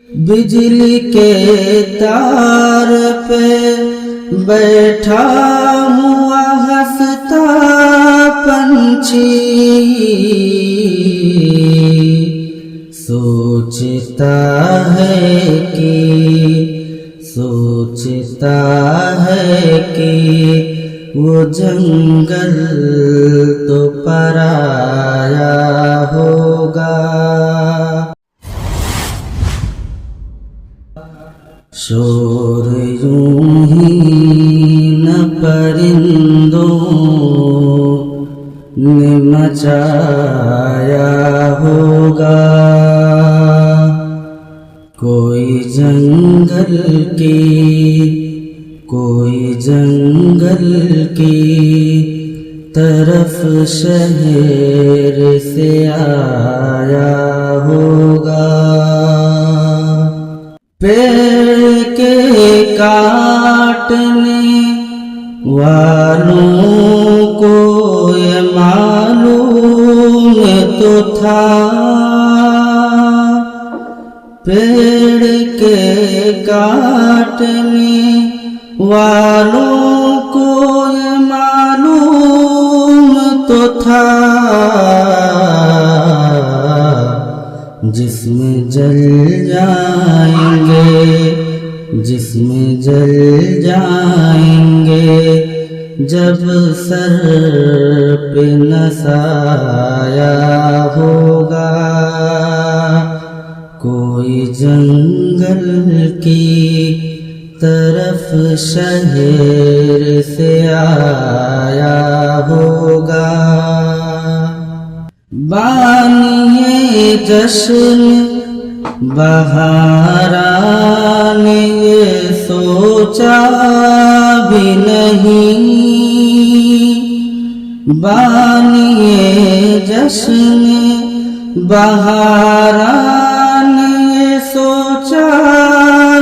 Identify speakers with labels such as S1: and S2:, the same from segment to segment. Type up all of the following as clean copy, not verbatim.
S1: बिजली के तार पे बैठा हुआ हंसता पंछी सोचता है कि वो जंगल तो पराया होगा। शोर यूं ही न परिंदों ने मचाया होगा। कोई जंगल की तरफ शहर से आया होगा। पेड़ के काटने वालों को ये मालूम तो था, पेड़ के काटने वालों को ये मालूम तो था, जिसमें जल जाएंगे जब सर पे न साया होगा। कोई जंगल की तरफ शहर से आया होगा। बानिए जश्न बहारा ने ये सोचा भी नहीं, बानिए जश्न बहारा ने ये सोचा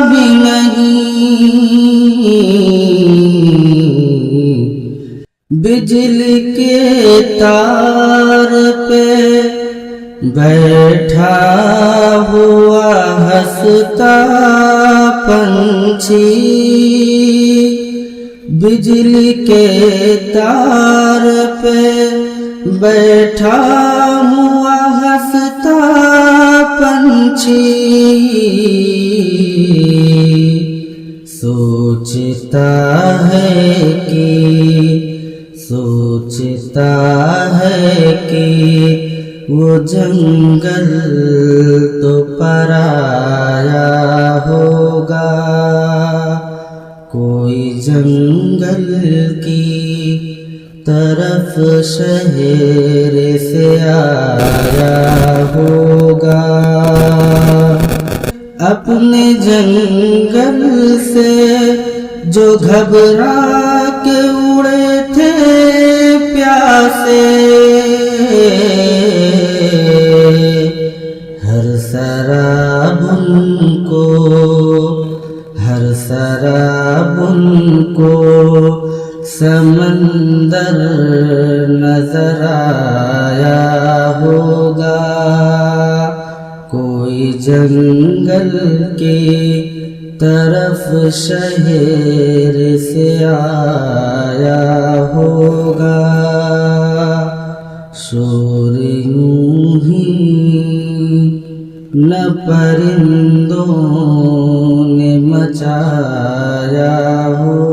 S1: भी नहीं। बिजली के तार पे बैठा हुआ हंसता पंछी, बिजली के तार पे बैठा हुआ हंसता पंछी सोचता है कि वो जंगल तो पराया होगा। कोई जंगल की तरफ शहर से आया होगा। अपने जंगल से जो घबरा के उड़े थे प्यासे, हर शराब उनको समंदर नजर आया होगा। कोई जंगल की तरफ शहर से आया होगा। शोर यूं ही न परिंदों ने मचाया हो।